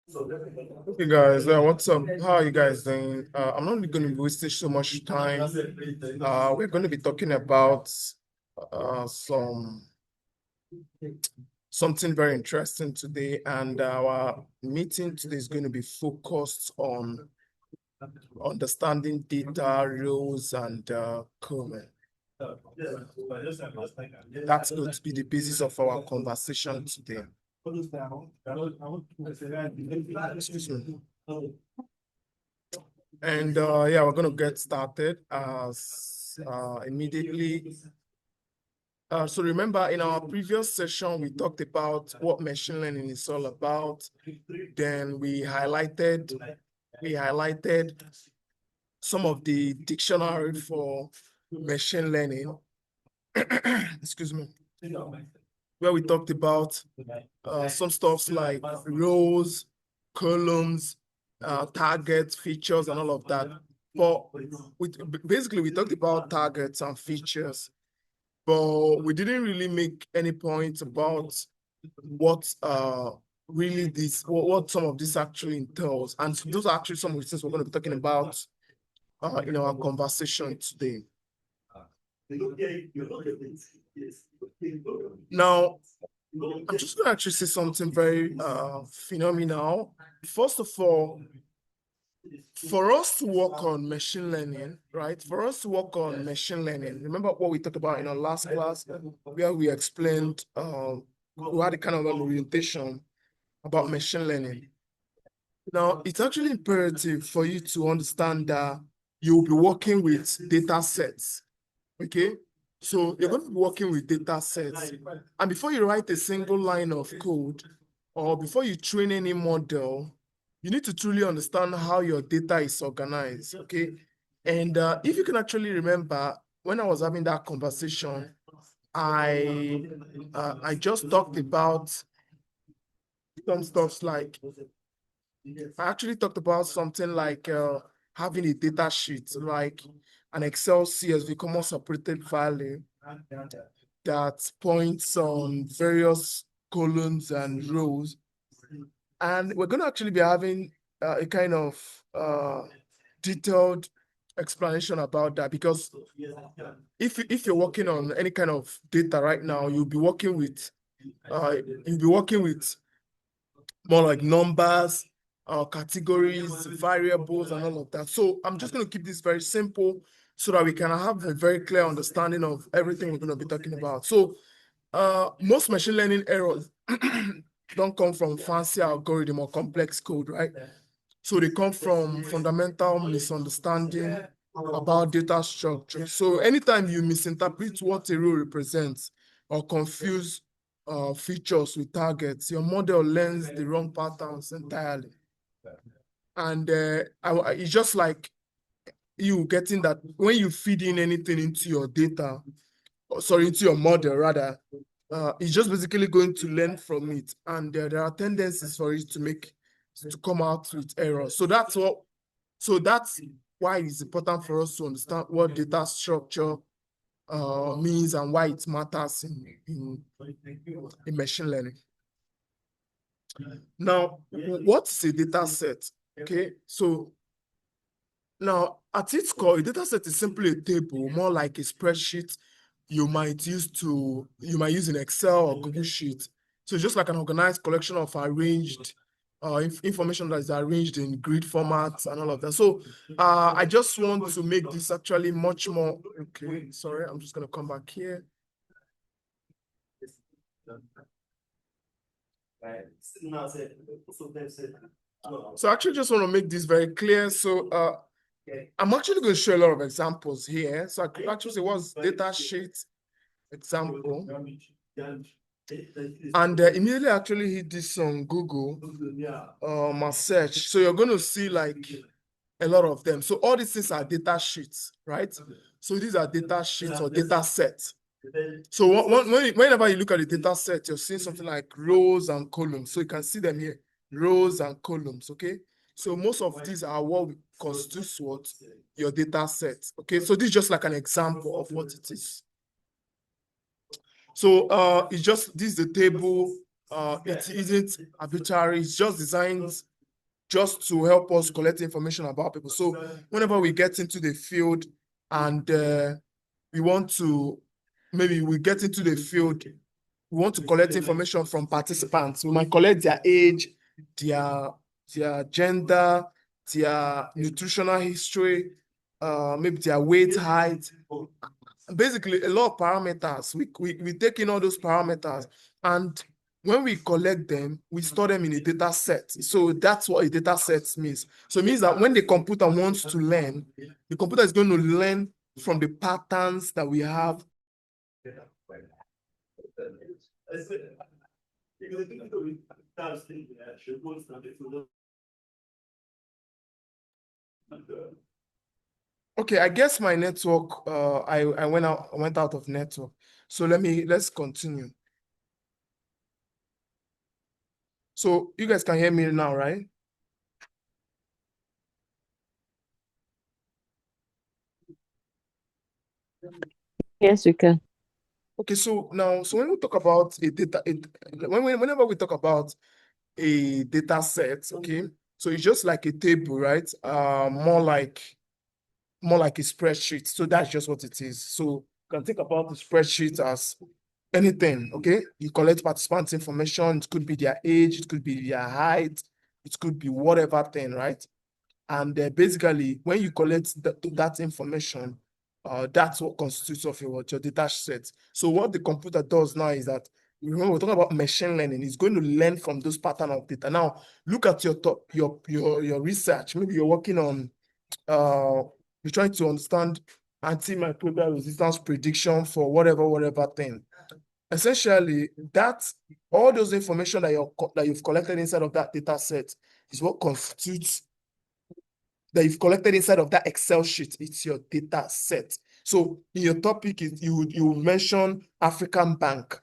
Hey guys, what's up? How are you guys doing? I'm not going to be wasting so much time. We're going to be talking about something very interesting today, and our meeting today is going to be focused on understanding data, rules, and comment. That's going to be the basis of our conversation today. Excuse me. And yeah, we're going to get started as immediately. So remember, in our previous session, we talked about what machine learning is all about. Then we highlighted some of the dictionary for machine learning. Excuse me. Where we talked about some stuff like rows, columns, targets, features, and all of that. But basically, we talked about targets and features, but we didn't really make any point about what really what some of this actually entails. And those are actually some of the things we're going to be talking about in our conversation today. Now, I'm just going to actually say something very phenomenal. First of all, for us to work on machine learning, right? For us to work on machine learning, remember what we talked about in our last class, where we explained, we had a kind of an orientation about machine learning. Now, it's actually imperative for you to understand that you'll be working with data sets, okay? So you're going to be working with data sets. And before you write a single line of code, or before you train any model, you need to truly understand how your data is organized, okay? And if you can actually remember, when I was having that conversation, I just talked about some stuff like, I actually talked about something like having a data sheet, like an Excel CSV, common separated value, that points on various columns and rows. And we're going to actually be having a kind of detailed explanation about that, because if you're working on any kind of data right now, you'll be working with more like numbers, categories, variables, and all of that. So I'm just going to keep this very simple so that we can have a very clear understanding of everything we're going to be talking about. So most machine learning errors don't come from fancy algorithm or complex code, right? So they come from fundamental misunderstanding about data structure. So anytime you misinterpret what a row represents or confuse features with targets, your model learns the wrong patterns entirely. And it's just like you getting that when you feed in anything into your data, into your model rather, it's just basically going to learn from it. And there are tendencies for it to come out with errors. So that's why it's important for us to understand what data structure means and why it matters in machine learning. Now, what's a data set? Okay, so now at its core, a data set is simply a table, more like a spreadsheet you might use in Excel or Google Sheet. So it's just like an organized collection of arranged information that is arranged in grid formats and all of that. So I just want to make this actually much more, okay, sorry, I'm just gonna come back here. So I actually just want to make this very clear. So I'm actually going to show a lot of examples here. So I could actually say what's data sheet example. And immediately actually hit this on Google, my search. So you're going to see like a lot of them. So all these things are data sheets, right? So these are data sheets or data sets. So whenever you look at the data set, you're seeing something like rows and columns. So you can see them here, rows and columns, okay? So most of these are what constitutes what your data set, okay? So this is just like an example of what it is. So this is the table. It isn't arbitrary, it's just designed just to help us collect information about people. So whenever we get into the field and we want to, maybe we get into the field, we want to collect information from participants. We might collect their age, their gender, their nutritional history, maybe their weight, height. Basically, a lot of parameters. We take in all those parameters, and when we collect them, we store them in a data set. So that's what a data set means. So it means that when the computer wants to learn, the computer is going to learn from the patterns that we have. Okay, I guess my network, I went out of network. So let's continue. So you guys can hear me now, right? Yes, we can. Okay, so now, so when we talk about a data, whenever we talk about a data set, okay, so it's just like a table, right? More like a spreadsheet. So that's just what it is. So you can think about the spreadsheet as anything, okay? You collect participants' information. It could be their age, it could be their height, it could be whatever thing, right? And basically, when you collect that information, that's what constitutes of your data set. So what the computer does now is that, remember, we're talking about machine learning. It's going to learn from those patterns of data. Now, look at your research. Maybe you're working on, you're trying to understand antimicrobial resistance prediction for whatever thing. Essentially, that's all those information that you've collected inside of that data set is what constitutes that you've collected inside of that Excel sheet. It's your data set. So in your topic, you mention African Bank.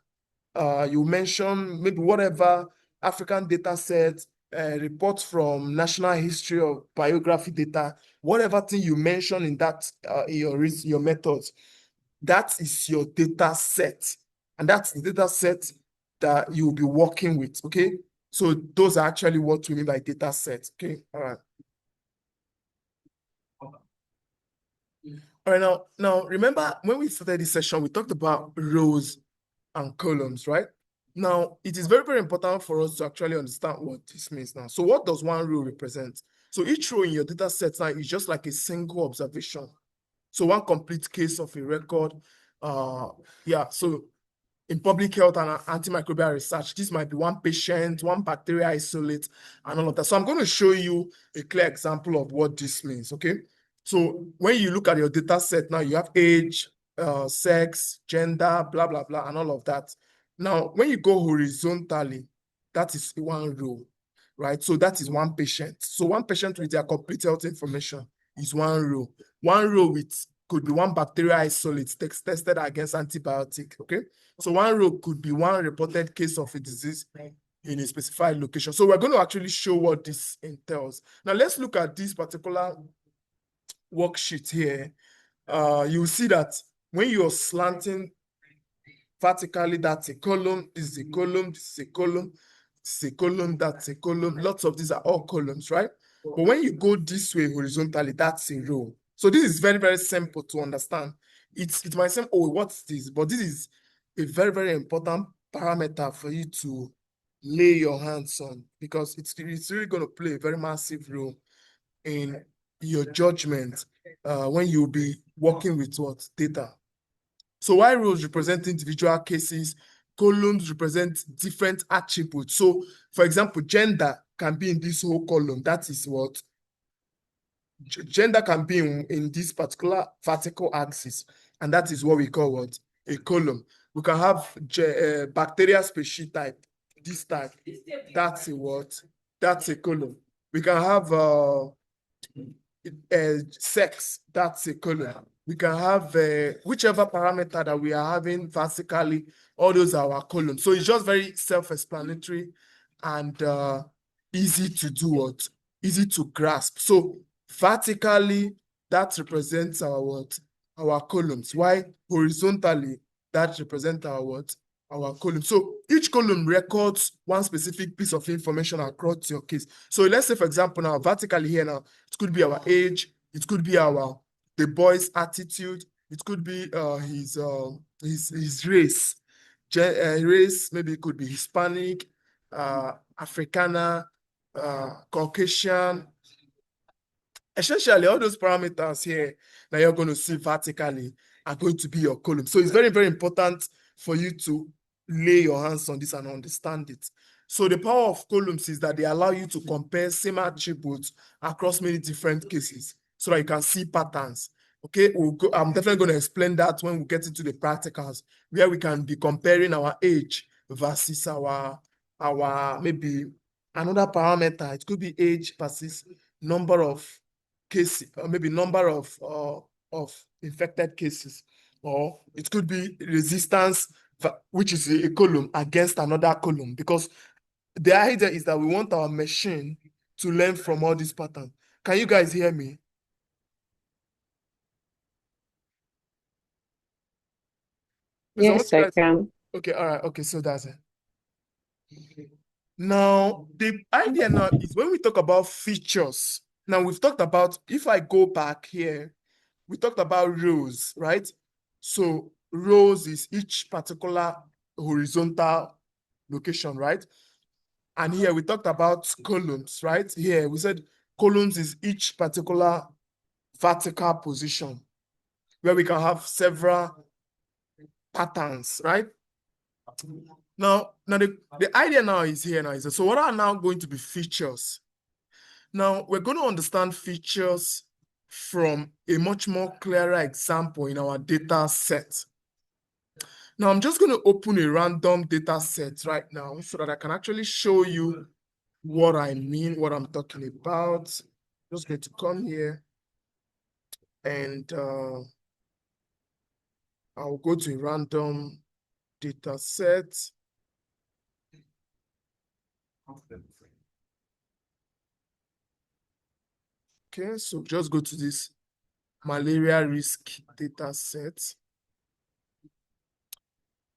You mention maybe whatever African data set, reports from national history or biography data, whatever thing you mention in that your methods, that is your data set. And that's the data set that you'll be working with. Okay. So those are actually what we mean by data sets. Okay. All right. All right, now remember when we started this session, we talked about rows and columns, right? Now, it is very, very important for us to actually understand what this means now. So what does one row represent? So each row in your data set now is just like a single observation. So one complete case of a record. Yeah, so in public health and antimicrobial research, this might be one patient, one bacteria isolate, and all of that. So I'm going to show you a clear example of what this means, okay? So when you look at your data set now, you have age, sex, gender, blah, blah, blah, and all of that. Now, when you go horizontally, that is one row, right? So that is one patient. So one patient with their complete health information is one row. One row with could be one bacteria isolate tested against antibiotic, okay? So one row could be one reported case of a disease in a specified location. So we're going to actually show what this entails. Now let's look at this particular worksheet here. You'll see that when you're slanting vertically, that's a column, this is a column, this is a column, this is a column, that's a column. Lots of these are all columns, right? But when you go this way horizontally, that's a row. So this is very, very simple to understand. It might seem, oh, what's this? But this is a very, very important parameter for you to lay your hands on, because it's really going to play a very massive role in your judgment when you'll be working with what data. So while rows represent individual cases, columns represent different attributes. So for example, gender can be in this whole column. That is what gender can be in this particular vertical axis, and that is what we call what a column. We can have bacteria species type, this type, that's a what, that's a column. We can have sex, that's a column. We can have whichever parameter that we are having vertically, all those are our columns. So it's just very self-explanatory and easy to do what, easy to grasp. So vertically, that represents our what, our columns. Why horizontally, that represents our what, our column. So each column records one specific piece of information across your case. So let's say, for example, now vertically here now, it could be our age, it could be the boy's attitude, it could be his race. Race, maybe it could be Hispanic, Africana, Caucasian. Essentially, all those parameters here that you're going to see vertically are going to be your column. So it's very, very important for you to lay your hands on this and understand it. So the power of columns is that they allow you to compare same attributes across many different cases so that you can see patterns. Okay, I'm definitely going to explain that when we get into the practicals, where we can be comparing our age versus our maybe another parameter. It could be age versus number of cases, or maybe number of infected cases, or it could be resistance, which is a column against another column, because the idea is that we want our machine to learn from all these patterns. Can you guys hear me? Yes, I can. Okay, all right, okay, so that's it. Now, the idea now is when we talk about features, now we've talked about, if I go back here, we talked about rows, right? So rows is each particular horizontal location, right? And here we talked about columns, right? Here we said columns is each particular vertical position where we can have several patterns, right? Now the idea now is here now is, so what are now going to be features? Now we're going to understand features from a much more clearer example in our data set. Now I'm just going to open a random data set right now so that I can actually show you what I mean, what I'm talking about. Just going to come here and I'll go to a random data set. Okay, so just go to this malaria risk data set.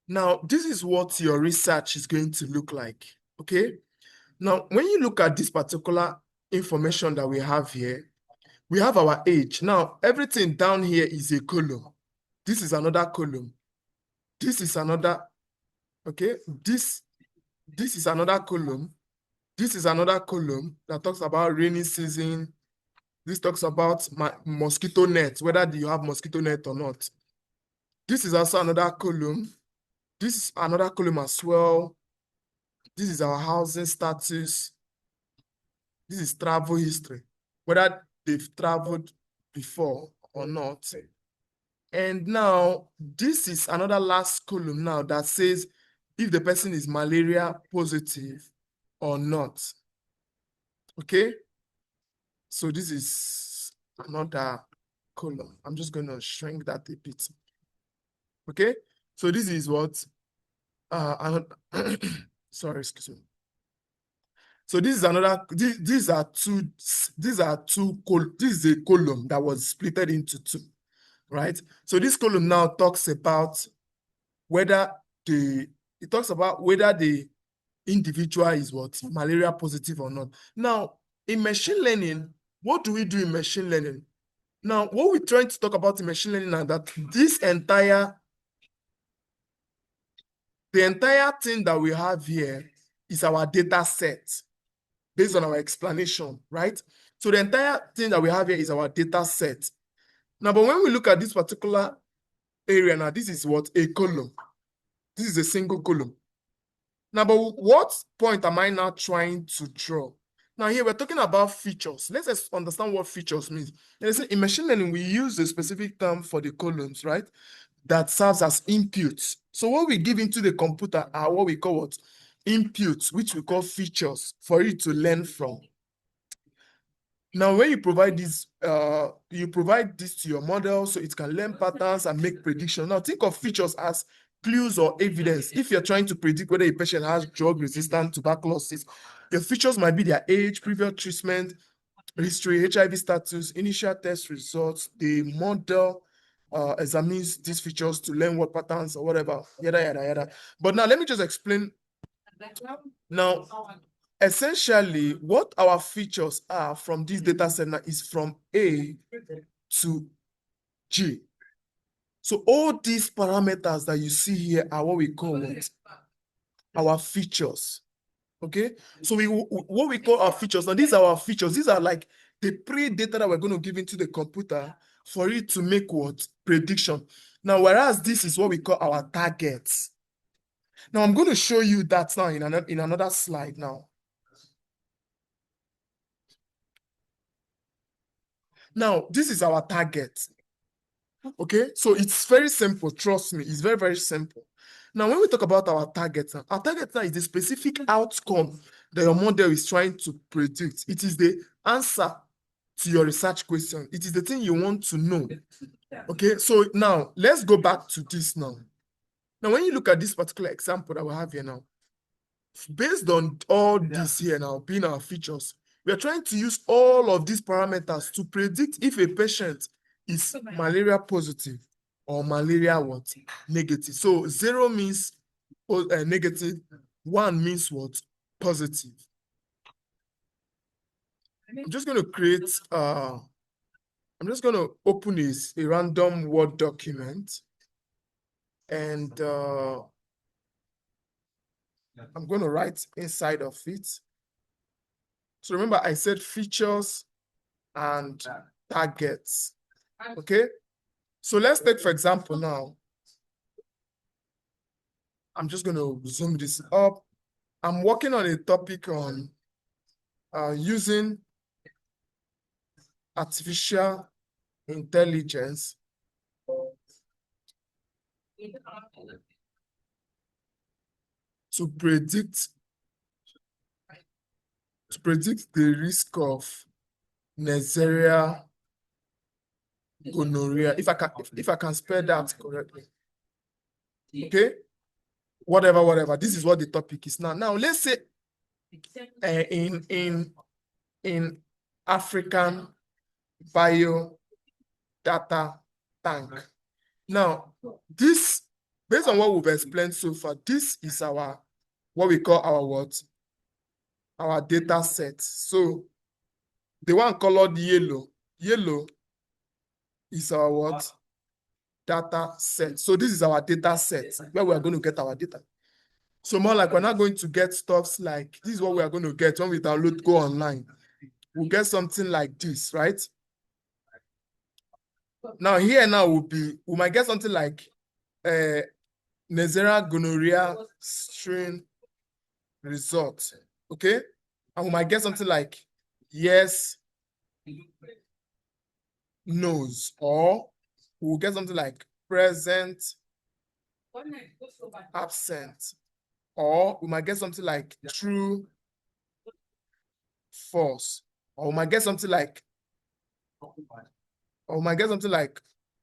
Now, this is what your research is going to look like, okay? Now, when you look at this particular information that we have here, we have our age. Now, everything down here is a column. This is another column. This is another, okay? This is another column. This is another column that talks about rainy season. This talks about mosquito net, whether you have mosquito net or not. This is also another column. This is another column as well. This is our housing status. This is travel history, whether they've traveled before or not. And now this is another last column now that says if the person is malaria positive or not. Okay? So this is another column. I'm just going to shrink that a bit. Okay? So this is what sorry, excuse me. So this is another, these are two, this is a column that was splitted into two, right? So this column now talks about whether it talks about whether the individual is what, malaria positive or not. Now, in machine learning, what do we do in machine learning? Now, what we're trying to talk about in machine learning is that the entire thing that we have here is our data set based on our explanation, right? So the entire thing that we have here is our data set. Now, but when we look at this particular area now, this is what, a column. This is a single column. Now, but what point am I now trying to draw? Now here we're talking about features. Let's just understand what features means. In machine learning, we use a specific term for the columns, right? That serves as inputs. So what we give into the computer are what we call what? Inputs, which we call features for it to learn from. Now, when you provide this to your model so it can learn patterns and make predictions. Now, think of features as clues or evidence. If you're trying to predict whether a patient has drug-resistant tuberculosis, your features might be their age, previous treatment history, HIV status, initial test results, the model, examines these features to learn what patterns or whatever, yada, yada, yada. But now let me just explain. Now, essentially, what our features are from this data set now is from A to G. So all these parameters that you see here are what we call what? Our features. Okay, so what we call our features. Now, these are our features. These are like the pre-data that we're going to give into the computer for it to make what? Prediction. Now, whereas this is what we call our targets. Now, I'm going to show you that now in another slide now. Now, this is our target. Okay, so it's very simple. Trust me, it's very, very simple. Now, when we talk about our target now is the specific outcome that your model is trying to predict. It is the answer to your research question. It is the thing you want to know. Okay, so now let's go back to this now. Now, when you look at this particular example that we have here now, based on all this here now being our features, we are trying to use all of these parameters to predict if a patient is malaria positive or malaria what? Negative. So 0 means negative, 1 means what? Positive. I'm just going to create, I'm just going to open a random Word document, and I'm going to write inside of it. So remember, I said features and targets. Okay, so let's take, for example, now, I'm just going to zoom this up. I'm working on a topic on using artificial intelligence to predict the risk of Neisseria gonorrhea, if I can spell that correctly. Okay, whatever. This is what the topic is now. Now let's say in African bio data tank. Now, this, based on what we've explained so far, this is our what we call our what? Our data set. So the one colored yellow is our what? Data set. So this is our data set where we are going to get our data. So more like we're not going to get stuffs like, this is what we are going to get when we download, go online. We'll get something like this, right? Now here now we might get something like Neisseria gonorrhea strain result, okay? And we might get something like yes, no's, or we'll get something like present, absent, or we might get something like true, false, or we might get something like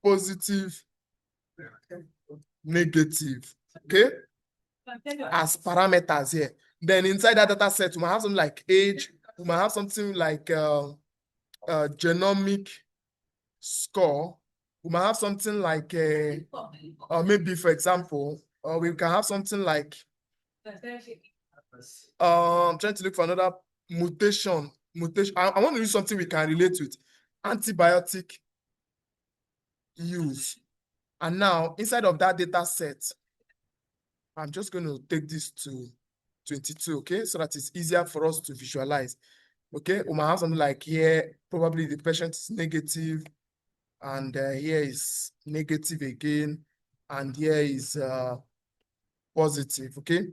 positive, negative, okay? As parameters here. Then inside that data set, we might have something like age, we might have something like genomic score, we might have something like maybe, for example, we can have something like I'm trying to look for another mutation. I want to use something we can relate with. Antibiotic use. And now inside of that data set, I'm just going to take this to 22, okay? So that it's easier for us to visualize. Okay, we might have something like here, probably the patient is negative, and here is negative again, and here is positive, okay?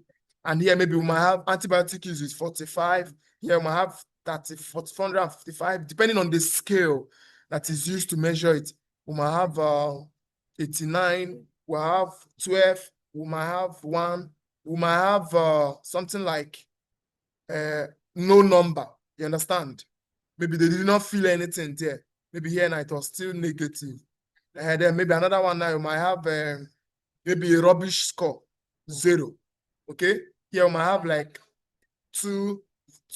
And here maybe we might have antibiotic use is 45, here we might have 455, depending on the scale that is used to measure it. We might have 89, we'll have 12, we might have 1, we might have something like no number, you understand? Maybe they did not feel anything there. Maybe here now it was still negative. And then maybe another one now you might have maybe a rubbish score, 0. Okay, here we might have like 2,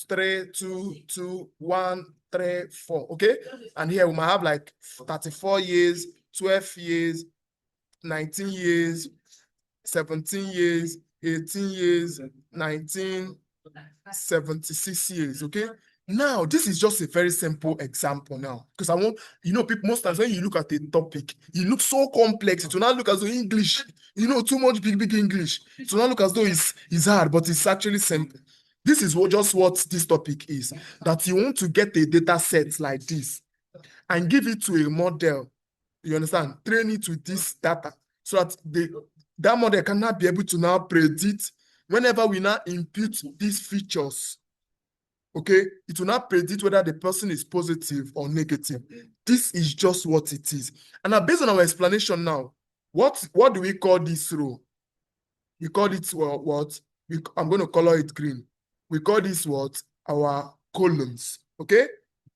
3, 2, 2, 1, 3, 4. Okay, and here we might have like 34 years, 12 years, 19 years, 17 years, 18 years, 19, 76 years, okay? Now, this is just a very simple example now, because I want, people, most times when you look at a topic, it looks so complex. It will not look as though English, too much big English. It will not look as though it's hard, but it's actually simple. This is just what this topic is, that you want to get a data set like this and give it to a model, you understand? Train it with this data so that that model cannot be able to now predict whenever we now input these features. Okay, it will not predict whether the person is positive or negative. This is just what it is. And now, based on our explanation now, what do we call this row? We call it what? I'm going to color it green. We call this what? Our columns. Okay?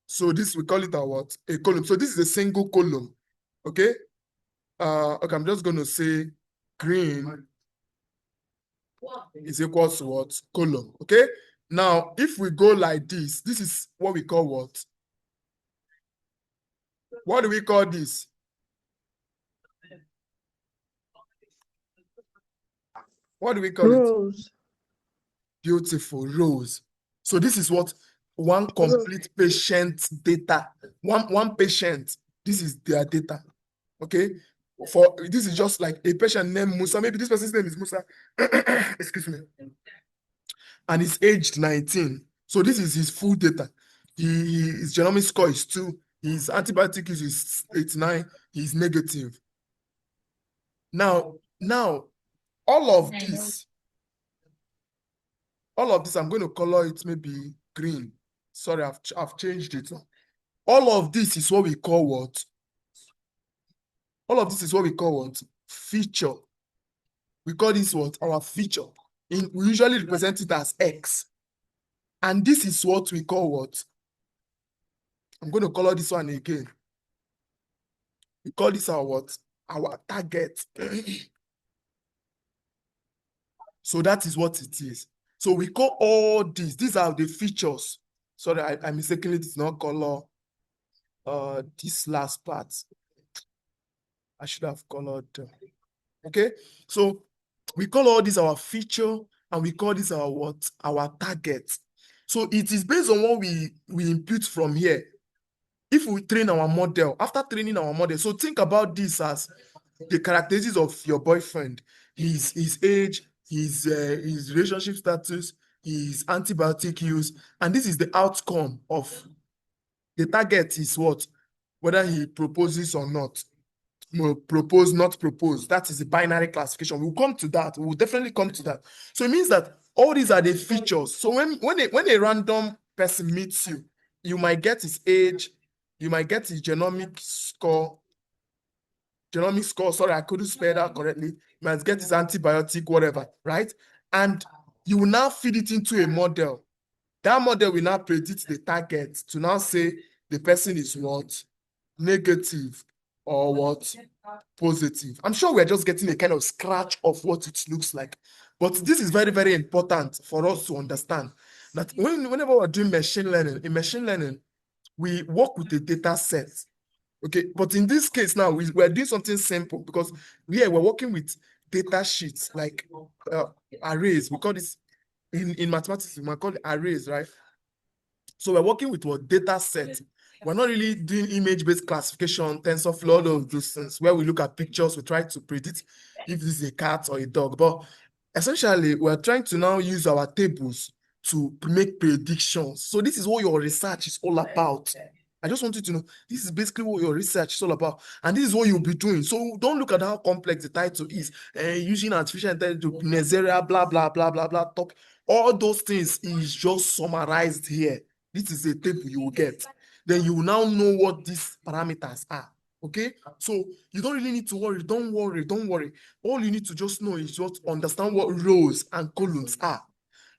So this, we call it our what? A column. So this is a single column. Okay? Okay, I'm just going to say green is equal to what? Column. Okay? Now, if we go like this, this is what we call what? What do we call this? What do we call Rows. it? Beautiful, rows. So this is what one complete patient data. One patient, this is their data. Okay? This is just like a patient named Musa. Maybe this person's name is Musa. Excuse me. And he's aged 19. So this is his full data. His genomic score is 2. His antibiotic is 89. He's negative. Now, all of this, I'm going to color it maybe green. Sorry, I've changed it. All of this is what we call what? All of this is what we call what? Feature. We call this what? Our feature. We usually represent it as X. And this is what we call what? I'm going to color this one again. We call this our what? Our target. So that is what it is. So we call all these. These are the features. Sorry, I mistakenly did not color this last part. I should have colored. Okay, so we call all these our feature, and we call this our what? Our target. So it is based on what we input from here. If we train our model, after training our model, so think about this as the characteristics of your boyfriend, his age, his relationship status, his antibiotic use, and this is the outcome of the target is what? Whether he proposes or not. Propose, not propose. That is a binary classification. We'll come to that. We'll definitely come to that. So it means that all these are the features. So when a random person meets you, you might get his age, you might get his genomic score. Sorry, I couldn't spell that correctly. You might get his antibiotic, whatever, right? And you will now feed it into a model. That model will now predict the target to now say the person is what? Negative or what? Positive. I'm sure we're just getting a kind of scratch of what it looks like. But this is very, very important for us to understand that whenever we're doing machine learning, in machine learning, we work with a data set. Okay, but in this case now, we're doing something simple because we're working with data sheets like arrays. We call this in mathematics, we might call it arrays, right? So we're working with what? Data set. We're not really doing image-based classification, TensorFlow, all of those things, where we look at pictures, we try to predict if this is a cat or a dog. But essentially, we're trying to now use our tables to make predictions. So this is what your research is all about. I just want you to know, this is basically what your research is all about. And this is what you'll be doing. So don't look at how complex the title is. Using artificial intelligence to Nezeria, blah, blah, blah, blah, blah, talk. All those things is just summarized here. This is a table you will get. Then you will now know what these parameters are. Okay? So you don't really need to worry. Don't worry. All you need to just know is just understand what rows and columns are.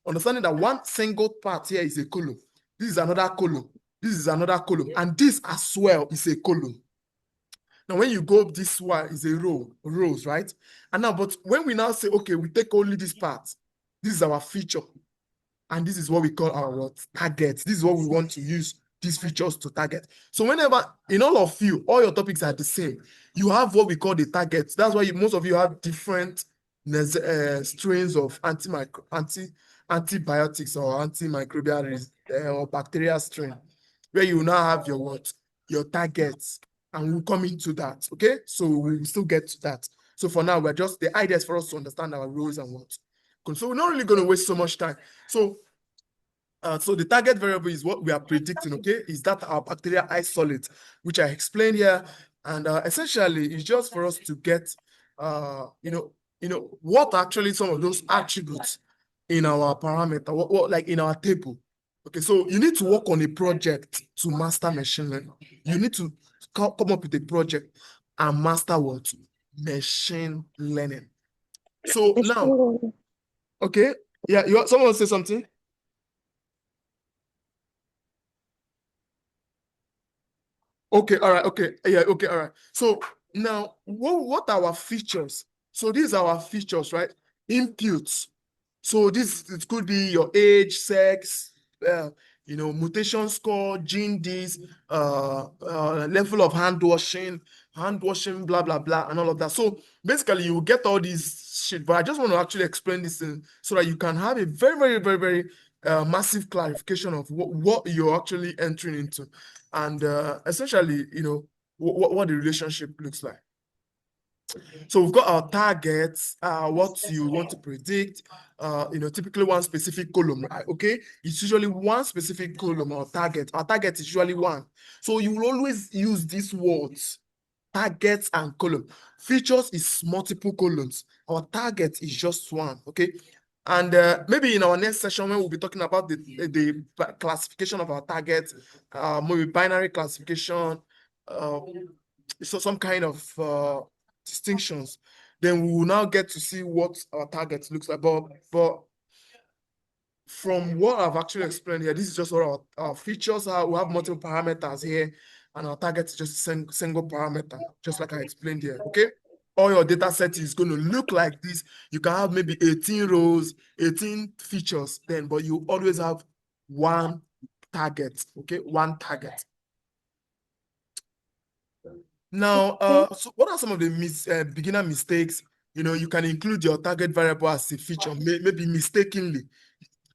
Understanding that one single part here is a column. This is another column. This is another column. And this as well is a column. Now, when you go up this one is a rows, right? And now, but when we now say, okay, we take only this part, this is our feature. And this is what we call our what? Target. This is what we want to use these features to target. So whenever, in all of you, all your topics are the same. You have what we call the targets. That's why most of you have different strains of antibiotics or antimicrobial or bacterial strain, where you now have your what? Your targets, and we'll come into that, okay? So we'll still get to that. So for now, we're just, the idea is for us to understand our roles and what. So we're not really going to waste so much time. So the target variable is what we are predicting, okay? Is that our bacteria isolate, which I explained here. And essentially, it's just for us to get, what actually some of those attributes in our parameter, what like in our table. Okay, so you need to work on a project to master machine learning. You need to come up with a project and master what? Machine learning. So now, okay, yeah, someone will say something? Okay, all right, okay, yeah, okay, all right. So now, what are our features? So these are our features, right? Inputs. So it could be your age, sex, mutation score, gene this, level of hand washing, blah blah blah, and all of that. So basically, you will get all these shit. But I just want to actually explain this so that you can have a very, very, very, very massive clarification of what you're actually entering into, and essentially, what the relationship looks like. So we've got our targets, what you want to predict, typically one specific column, right? Okay? It's usually one specific column or target. Our target is usually one. So you will always use these words, targets and column. Features is multiple columns. Our target is just one, okay? And maybe in our next session, when we'll be talking about the classification of our targets, maybe binary classification, so some kind of distinctions, then we will now get to see what our target looks like. But from what I've actually explained here, this is just what our features are. We have multiple parameters here, and our target is just a single parameter, just like I explained here, okay? All your data set is going to look like this. You can have maybe 18 rows, 18 features then, but you always have one target, okay? One target. Now, so what are some of the beginner mistakes? You can include your target variable as a feature, maybe mistakenly,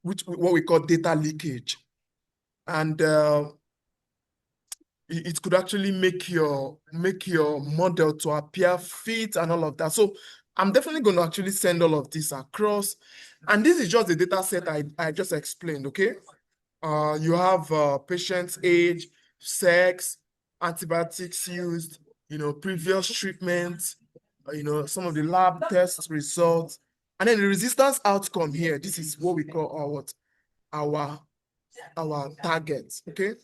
what we call data leakage. And it could actually make your model to appear fit and all of that. So I'm definitely going to actually send all of this across. And this is just the data set I just explained, okay? You have patient's age, sex, antibiotics used, previous treatment, some of the lab test results, and then the resistance outcome here. This is what we call our targets, okay?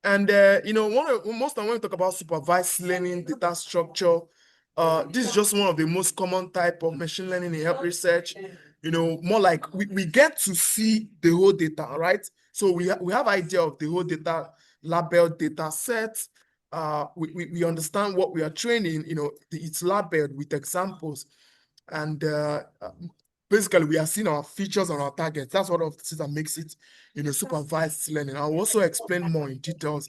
And most time when we talk about supervised learning data structure, this is just one of the most common type of machine learning in health research. More like we get to see the whole data, right? So we have idea of the whole data, labeled data set. We understand what we are training, it's labeled with examples. And basically, we are seeing our features and our targets. That's what of that makes it, supervised learning. I'll also explain more in details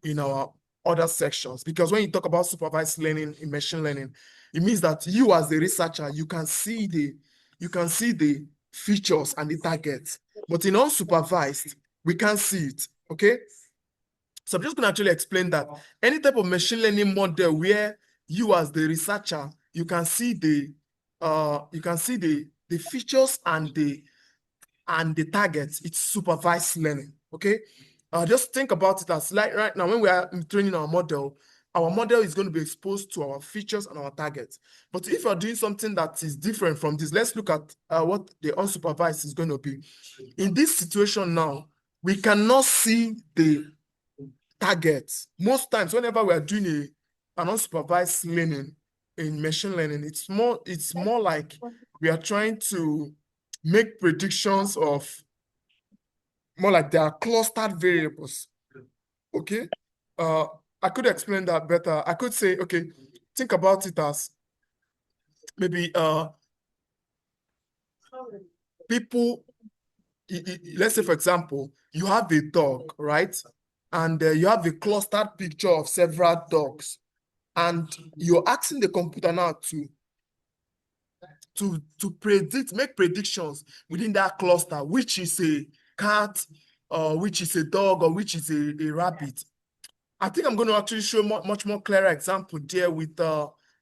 in our other sections, because when you talk about supervised learning in machine learning, it means that you as the researcher, you can see the features and the targets, but in unsupervised, we can't see it, okay? So I'm just going to actually explain that any type of machine learning model where you as the researcher, you can see the features and the targets, it's supervised learning, okay? Just think about it as like right now when we are training our model is going to be exposed to our features and our targets. But if you're doing something that is different from this, let's look at what the unsupervised is going to be. In this situation now, we cannot see the targets. Most times, whenever we are doing an unsupervised learning in machine learning, it's more like we are trying to make predictions of more like they are clustered variables. Okay. I could explain that better. I could say, okay, think about it as maybe people let's say, for example, you have a dog, right? And you have a clustered picture of several dogs. And you're asking the computer now to predict, make predictions within that cluster, which is a cat, or which is a dog, or which is a rabbit. I think I'm going to actually show much more clearer example there with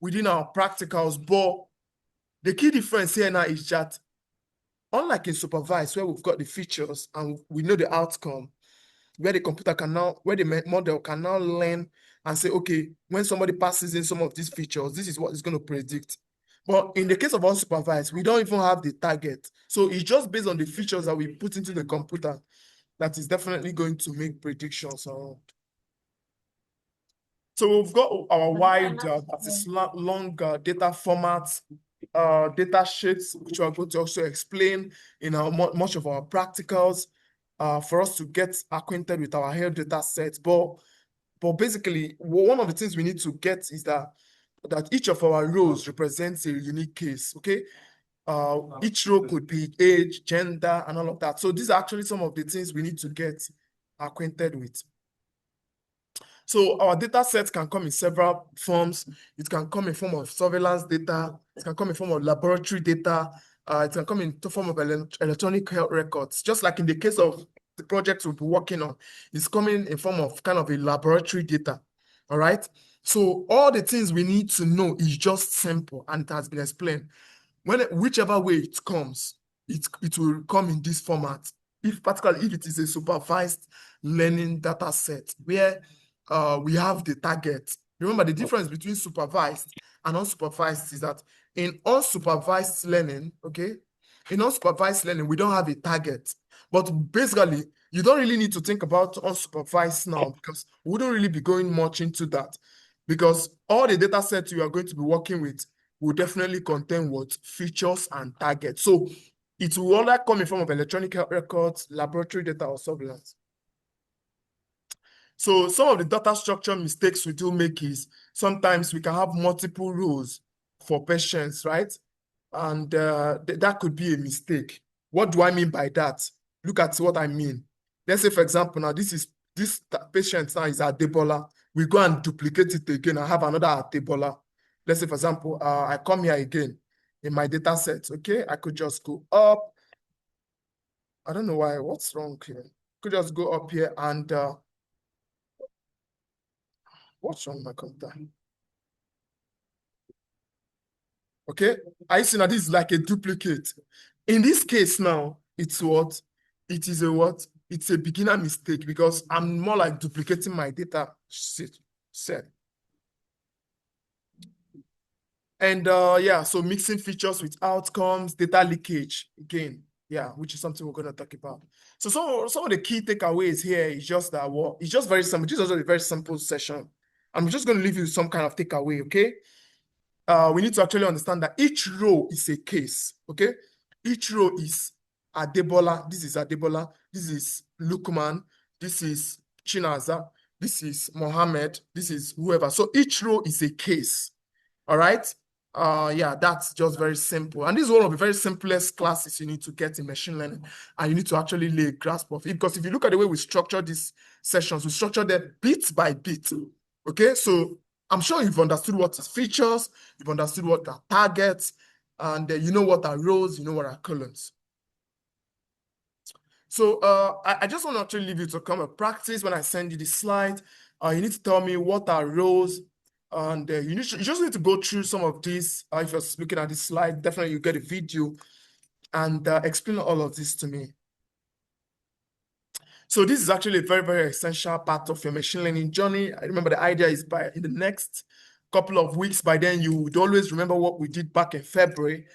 within our practicals. But the key difference here now is that unlike in supervised, where we've got the features and we know the outcome, where the computer can now, where the model can now learn and say, okay, when somebody passes in some of these features, this is what it's going to predict. But in the case of unsupervised, we don't even have the target. So it's just based on the features that we put into the computer that is definitely going to make predictions. So we've got our wide, that is long data formats, data sheets, which we are going to also explain in much of our practicals, for us to get acquainted with our health data sets. But basically, one of the things we need to get is that each of our rows represents a unique case, okay? Each row could be age, gender, and all of that. So these are actually some of the things we need to get acquainted with. So our data sets can come in several forms. It can come in form of surveillance data. It can come in form of laboratory data. It can come in the form of electronic health records. Just like in the case of the project we'll be working on, it's coming in form of kind of a laboratory data. All right. So all the things we need to know is just simple, and it has been explained. Whichever way it comes, it will come in this format. Particularly if it is a supervised learning data set where we have the target. Remember, the difference between supervised and unsupervised is that in unsupervised learning, okay, in unsupervised learning, we don't have a target. But basically, you don't really need to think about unsupervised now, because we don't really be going much into that, because all the data sets you are going to be working with will definitely contain what? Features and targets. So it will either come in form of electronic health records, laboratory data, or surveillance. So some of the data structure mistakes we do make is sometimes we can have multiple rows for patients, right? And that could be a mistake. What do I mean by that? Look at what I mean. Let's say, for example, now this patient now is Adebola. We go and duplicate it again. I have another Adebola. Let's say, for example, I come here again in my data set. Okay, I could just go up. I don't know why. What's wrong here? Could just go up here and what's wrong with my computer? Okay, I see now this is like a duplicate. In this case now, it's what? It is a what? It's a beginner mistake, because I'm more like duplicating my data set. And yeah, so mixing features with outcomes, data leakage again. Yeah, which is something we're going to talk about. So some of the key takeaways here is just that it's just very simple. This is also a very simple session. I'm just going to leave you some kind of takeaway, okay? We need to actually understand that each row is a case, okay? Each row is Adebola, this is Adebola, this is Lukman, this is Chinaza, this is Mohammed, this is whoever. So each row is a case, all right? Yeah, that's just very simple. And this is one of the very simplest classes you need to get in machine learning. And you need to actually lay a grasp of it. Because if you look at the way we structure these sessions, we structure them bit by bit, okay? So I'm sure you've understood what is features, you've understood what are targets, and you know what are rows, you know what are columns. So I just want to actually leave you to come and practice. When I send you the slide, you need to tell me what are rows, and you just need to go through some of these. If you're looking at this slide, definitely you get a video, and explain all of this to me. So this is actually a very, very essential part of your machine learning journey. I remember the idea is in the next couple of weeks, by then you would always remember what we did back in February.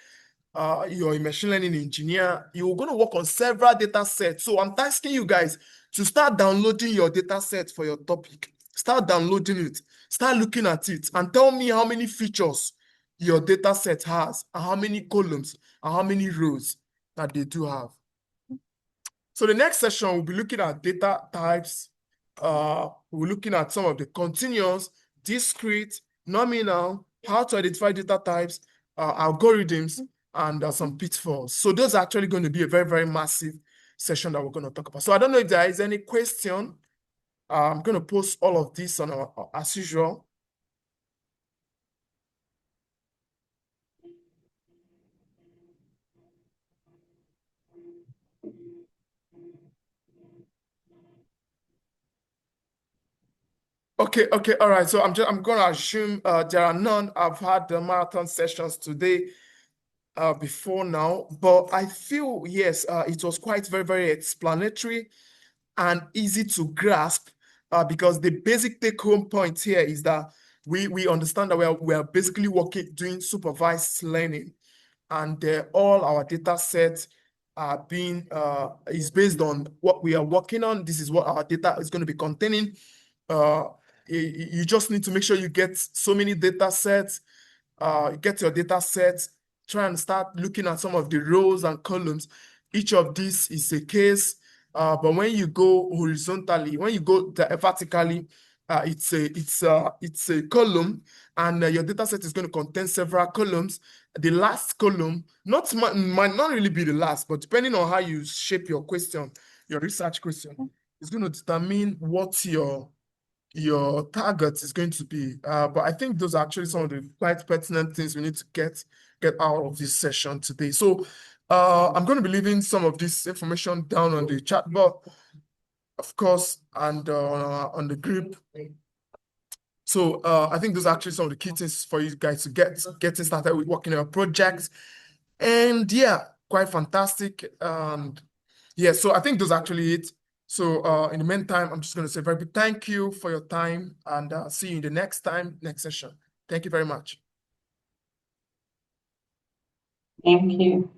You're a machine learning engineer. You're going to work on several data sets. So I'm asking you guys to start downloading your data set for your topic. Start downloading it. Start looking at it and tell me how many features your data set has, and how many columns, and how many rows that they do have. So the next session, we'll be looking at data types. We're looking at some of the continuous, discrete, nominal, how to identify data types, algorithms, and some pitfalls. So those are actually going to be a very, very massive session that we're going to talk about. So I don't know if there is any question. I'm going to post all of this on our, as usual. Okay, all right. So I'm gonna assume there are none. I've had the marathon sessions today before now, but I feel yes, it was quite very explanatory and easy to grasp because the basic take-home point here is that we understand that we are basically doing supervised learning, and all our data sets are being is based on what we are working on. This is what our data is going to be containing. You just need to make sure you get so many data sets, get your data sets, try and start looking at some of the rows and columns. Each of these is a case, but when you go horizontally, when you go vertically, it's a column, and your data set is going to contain several columns. The last column might not really be the last, but depending on how you shape your question, your research question, is going to determine what your target is going to be. But I think those are actually some of the quite pertinent things we need to get out of this session today. So I'm going to be leaving some of this information down on the chat box, of course, and on the group. So I think those are actually some of the key things for you guys to getting started with working on your projects. And yeah, quite fantastic. And yeah, so I think those are actually it. So in the meantime, I'm just going to say very big thank you for your time, and see you in the next session. Thank you very much. Thank you.